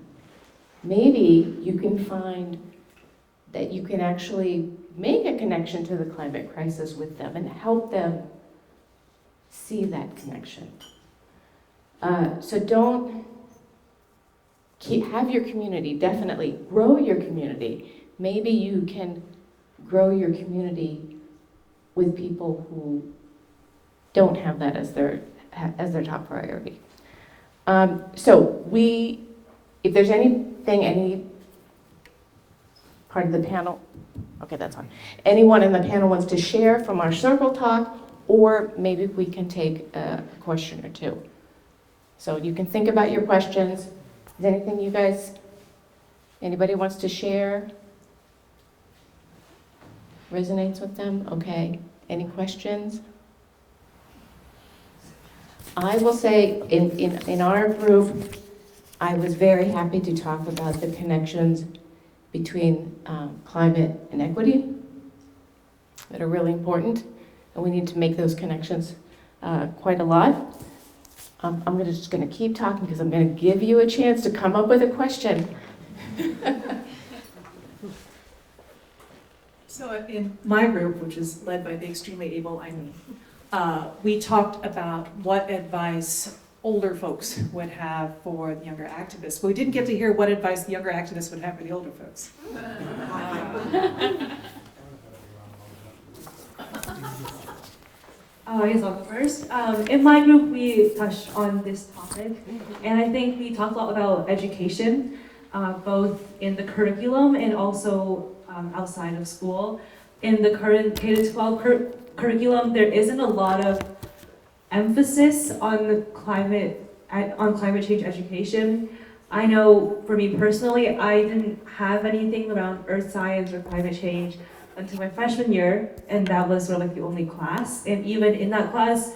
Maybe you can find that you can actually make a connection to the climate crisis with them and help them see that connection. So don't have your community, definitely grow your community. Maybe you can grow your community with people who don't have that as their top priority. So if there's any part of the panel, okay, that's on. Anyone in the panel wants to share from our circle talk, or maybe we can take a question or two. So you can think about your questions. Is anything anybody wants to share? Resonates with them? Okay. Any questions? I will say in our group, I was very happy to talk about the connections between climate and equity that are really important, and we need to make those connections quite a lot. I'm just going to keep talking because I'm going to give you a chance to come up with a question. So in my group, which is led by the extremely able Eileen, we talked about what advice older folks would have for the younger activists. But we didn't get to hear what advice the younger activists would have for the older folks. I guess I'll go first. In my group, we touched on this topic, and I think we talked a lot about education, both in the curriculum and also outside of school. In the current K-12 curriculum, there isn't a lot of emphasis on climate change education. I know for me personally, I didn't have anything around earth science or climate change until my freshman year, and that was sort of like the only class. And even in that class,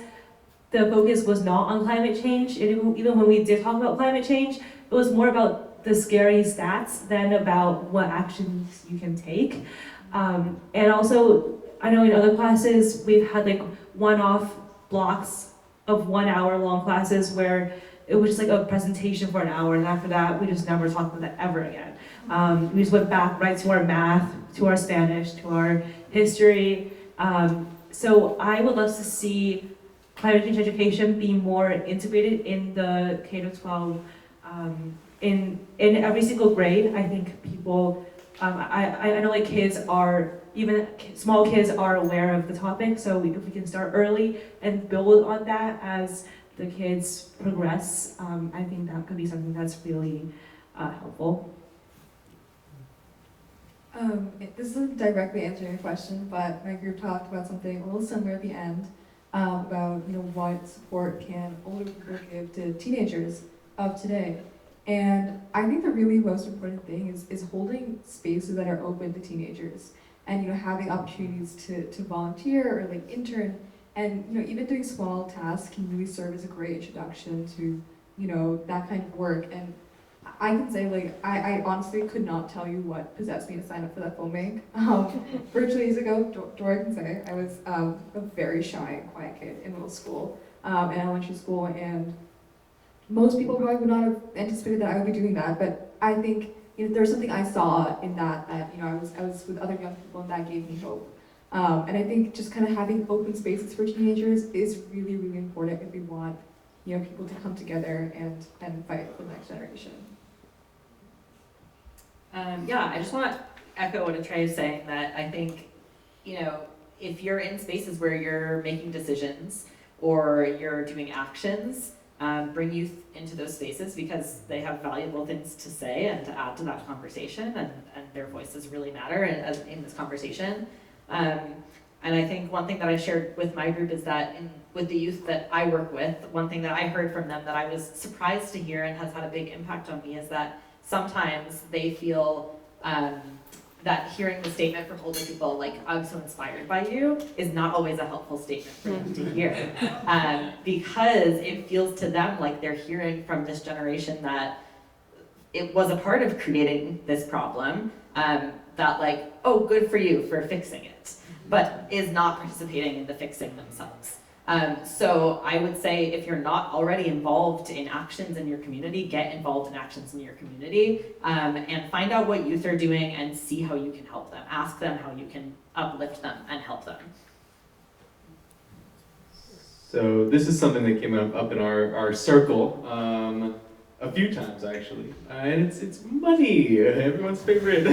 the focus was not on climate change. And even when we did talk about climate change, it was more about the scary stats than about what actions you can take. And also, I know in other classes, we've had like one-off blocks of 1 hour long classes where it was just like a presentation for an hour, and after that, we just never talked about that ever again. We just went back right to our math, to our Spanish, to our history. So I would love to see climate change education be more integrated in the K-12, in every single grade. I think people, I know like kids are, even small kids are aware of the topic, so if we can start early and build on that as the kids progress, I think that could be something that's really helpful. This isn't directly answering your question, but my group talked about something a little similar at the end, about what support can older people give to teenagers of today. And I think the really most important thing is holding spaces that are open to teenagers, and having opportunities to volunteer or like intern, and even doing small tasks can really serve as a great introduction to that kind of work. And I can say, like, I honestly could not tell you what possessed me to sign up for that phone bank. Virtually years ago, Dora can say, I was a very shy, quiet kid in middle school, and elementary school, and most people probably would not have anticipated that I would be doing that. But I think there was something I saw in that I was with other young people, and that gave me hope. And I think just kind of having open spaces for teenagers is really, really important if we want people to come together and fight for the next generation. Yeah, I just want to echo what Atreya is saying, that I think, if you're in spaces where you're making decisions or you're doing actions, bring youth into those spaces, because they have valuable things to say and to add to that conversation, and their voices really matter in this conversation. And I think one thing that I shared with my group is that with the youth that I work with, one thing that I heard from them that I was surprised to hear and has had a big impact on me is that sometimes they feel that hearing the statement from older people, like, I'm so inspired by you, is not always a helpful statement for them to hear. Because it feels to them like they're hearing from this generation that it was a part of creating this problem, that like, oh, good for you for fixing it, but is not participating in the fixing themselves. So I would say, if you're not already involved in actions in your community, get involved in actions in your community, and find out what youth are doing and see how you can help them. Ask them how you can uplift them and help them. So this is something that came up in our circle a few times, actually, and it's money, everyone's favorite.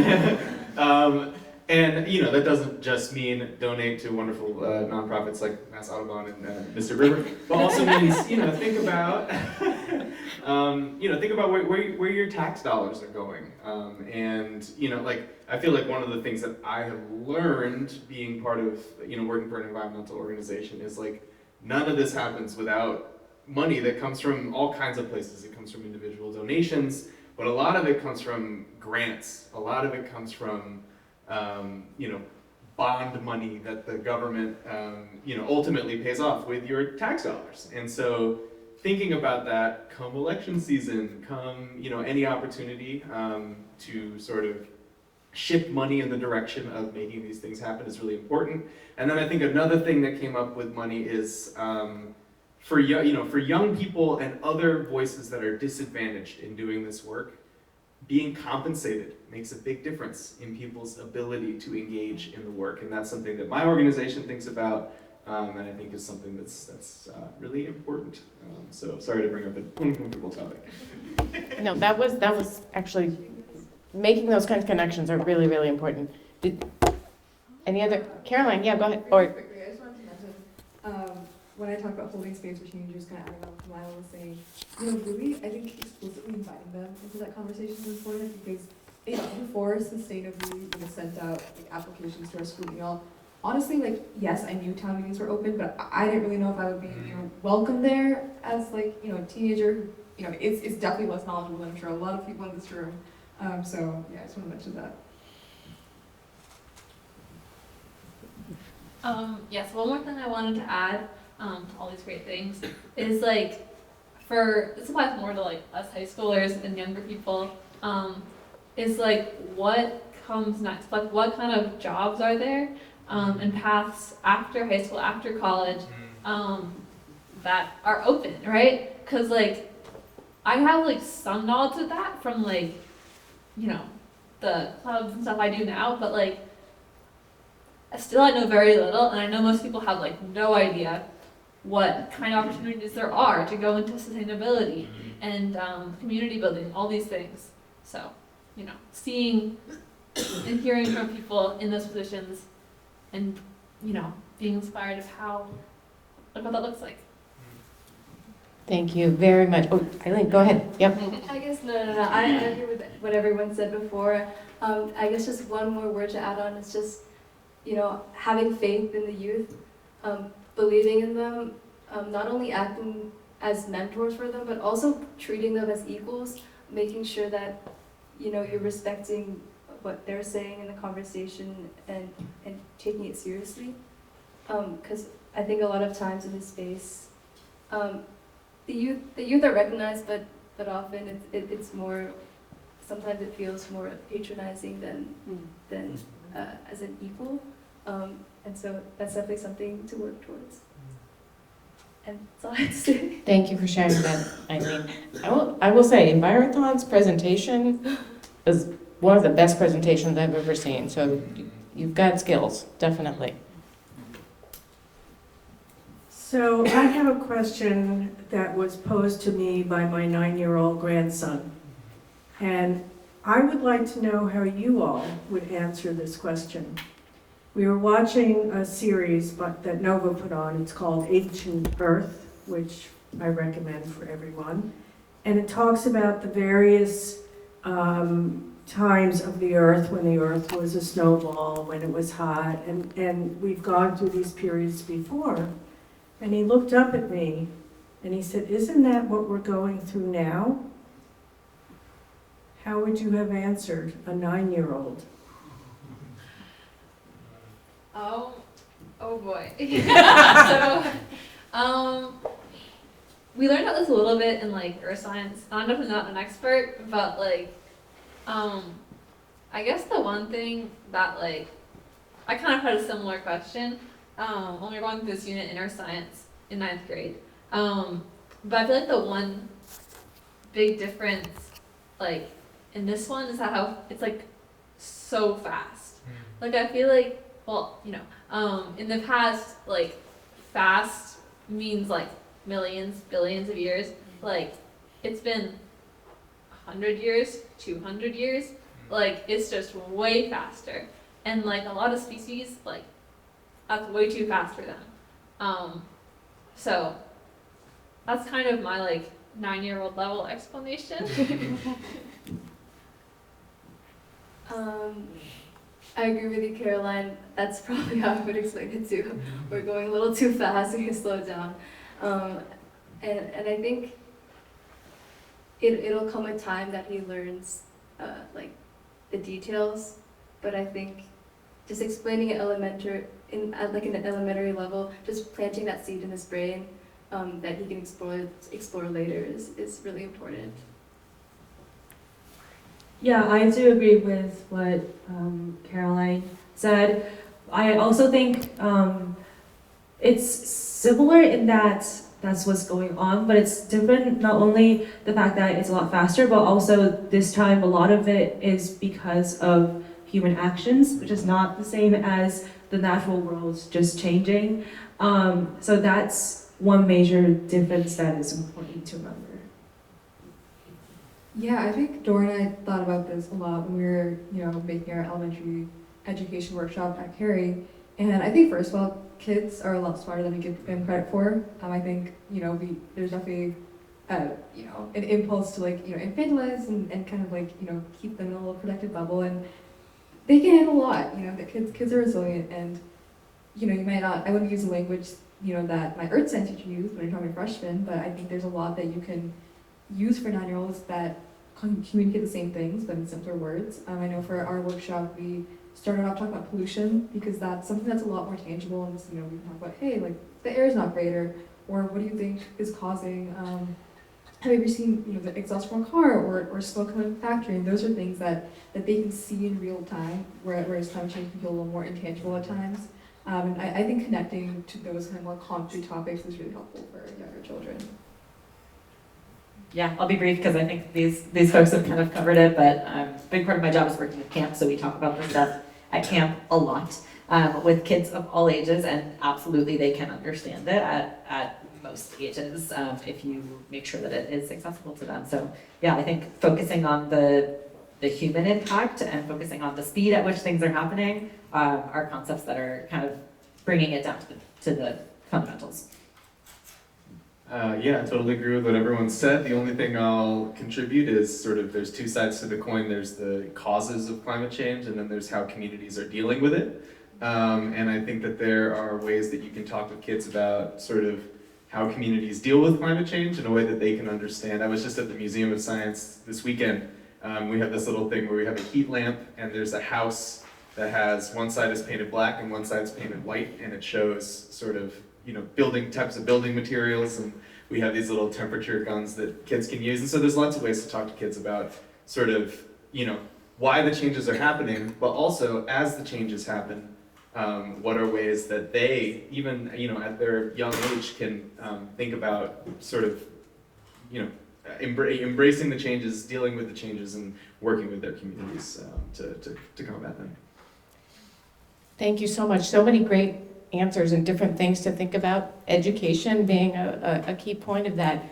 And that doesn't just mean donate to wonderful nonprofits like Mass Audubon and Mr. River, but also means think about think about where your tax dollars are going. And I feel like one of the things that I have learned being part of working for an environmental organization is like, none of this happens without money that comes from all kinds of places. It comes from individual donations, but a lot of it comes from grants. A lot of it comes from bond money that the government, ultimately pays off with your tax dollars. And so thinking about that come election season, come, any opportunity to sort of shift money in the direction of making these things happen is really important. And then I think another thing that came up with money is for young people and other voices that are disadvantaged in doing this work, being compensated makes a big difference in people's ability to engage in the work. And that's something that my organization thinks about, and I think is something that's really important. So sorry to bring up an uncomfortable topic. No, that was actually, making those kinds of connections are really, really important. Any other, Caroline, yeah, go ahead. Really quickly, I just wanted to mention, when I talk about holding space for teenagers, kind of adding on what Milo was saying, really, I think explicitly inviting them into that conversation is important, because before sustainably sent out applications to our school email, honestly, yes, I knew town meetings were open, but I didn't really know if I would be welcome there as a teenager who is definitely less knowledgeable than I'm sure a lot of people in this room. So yeah, I just want to mention that. Yes, one more thing I wanted to add to all these great things is this applies more to us high schoolers and younger people, is what comes next, what kind of jobs are there and paths after high school, after college, that are open, right? Because I have some knowledge of that from the clubs and stuff I do now, but still I know very little, and I know most people have no idea what kind of opportunities there are to go into sustainability and community building, all these things. So, you know, seeing and hearing from people in those positions and, you know, being inspired of how, like what that looks like. Thank you very much. Oh, Eileen, go ahead. Yep. I guess, no. I agree with what everyone said before. I guess just one more word to add on is just, you know, having faith in the youth, believing in them, not only acting as mentors for them, but also treating them as equals, making sure that, you know, you're respecting what they're saying in the conversation and taking it seriously. Because I think a lot of times in this space, the youth are recognized, but often it's more, sometimes it feels more patronizing than as an equal. And so that's definitely something to work towards. And that's all I have to say. Thank you for sharing that, Eileen. I will say, Envirothon's presentation is one of the best presentations I've ever seen. So you've got skills, definitely. So I have a question that was posed to me by my 9-year-old grandson. And I would like to know how you all would answer this question. We were watching a series that Nova put on. It's called Ancient Earth, which I recommend for everyone. And it talks about the various times of the Earth, when the Earth was a snowball, when it was hot, and we've gone through these periods before. And he looked up at me and he said, "Isn't that what we're going through now?" How would you have answered a 9-year-old? Oh boy. So, we learned about this a little bit in like earth science. I'm definitely not an expert, but like, I guess the one thing that like, I kind of had a similar question when we were going through this unit in earth science in 9th grade. But I feel like the one big difference, like in this one, is how it's like so fast. Like I feel like, well, you know, in the past, like fast means like millions, billions of years. Like it's been 100 years, 200 years. Like it's just way faster. And like a lot of species, like that's way too fast for them. So that's kind of my like 9-year-old level explanation. I agree with you, Caroline. That's probably how I would explain it too. We're going a little too fast, we can slow down. And I think it'll come a time that he learns like the details, but I think just explaining it at an elementary level, just planting that seed in his brain that he can explore later is really important. Yeah, I do agree with what Caroline said. I also think it's similar in that that's what's going on, but it's different, not only the fact that it's a lot faster, but also this time a lot of it is because of human actions, which is not the same as the natural world just changing. So that's one major difference that is important to remember. Yeah, I think Dora and I thought about this a lot when we were, making our elementary education workshop at Carey. And I think, first of all, kids are a lot smarter than we give them credit for. I think, there's definitely, an impulse to infantilize and kind of keep them in a little protected bubble. And they can handle a lot. The kids are resilient, and you might not. I wouldn't use the language that my earth science teacher used when you're talking to freshmen, but I think there's a lot that you can use for 9-year-olds that communicate the same things, but in simpler words. I know for our workshop, we started off talking about pollution, because that's something that's a lot more tangible, and we can talk about, hey, the air is not great, or what do you think is causing, have you ever seen, the exhaust from a car, or smoke coming from a factory, and those are things that they can see in real time, whereas climate change can feel a little more intangible at times. And I think connecting to those kind of more concrete topics is really helpful for younger children. Yeah, I'll be brief because I think these folks have kind of covered it, but a big part of my job is working at camp, so we talk about this stuff at camp a lot. with kids of all ages, and absolutely they can understand it at most ages if you make sure that it is accessible to them. So yeah, I think focusing on the human impact and focusing on the speed at which things are happening are concepts that are kind of bringing it down to the fundamentals. Yeah, I totally agree with what everyone said. The only thing I'll contribute is sort of there's two sides to the coin. There's the causes of climate change, and then there's how communities are dealing with it. And I think that there are ways that you can talk with kids about sort of how communities deal with climate change in a way that they can understand. I was just at the Museum of Science this weekend. We have this little thing where we have a heat lamp, and there's a house that has one side is painted black and one side is painted white, and it shows sort of, you know, building types of building materials, and we have these little temperature guns that kids can use. And so there's lots of ways to talk to kids about sort of, you know, why the changes are happening, but also as the changes happen, what are ways that they, even, you know, at their young age, can think about sort of, you know, embracing the changes, dealing with the changes, and working with their communities to combat them. Thank you so much. So many great answers and different things to think about. Education being a key point of that.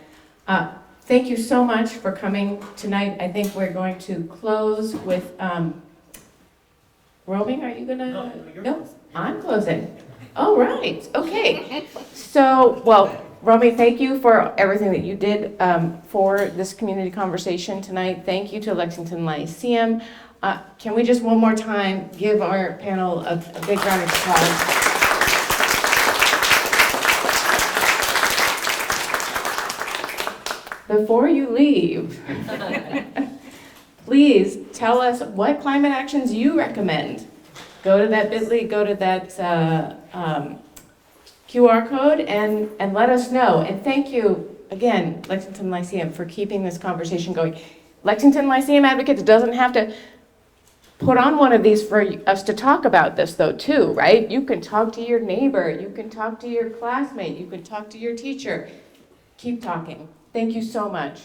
Thank you so much for coming tonight. I think we're going to close with, Roaming, are you gonna? No, I'm closing. Oh, right, okay. So, well, Romy, thank you for everything that you did for this community conversation tonight. Thank you to Lexington Lyceum. Can we just one more time give our panel a big round of applause? Before you leave, please tell us what climate actions you recommend. Go to that bit.ly, go to that QR code and let us know. And thank you, again, Lexington Lyceum, for keeping this conversation going. Lexington Lyceum Advocates doesn't have to put on one of these for us to talk about this, though, too, right? You can talk to your neighbor, you can talk to your classmate, you can talk to your teacher. Keep talking. Thank you so much.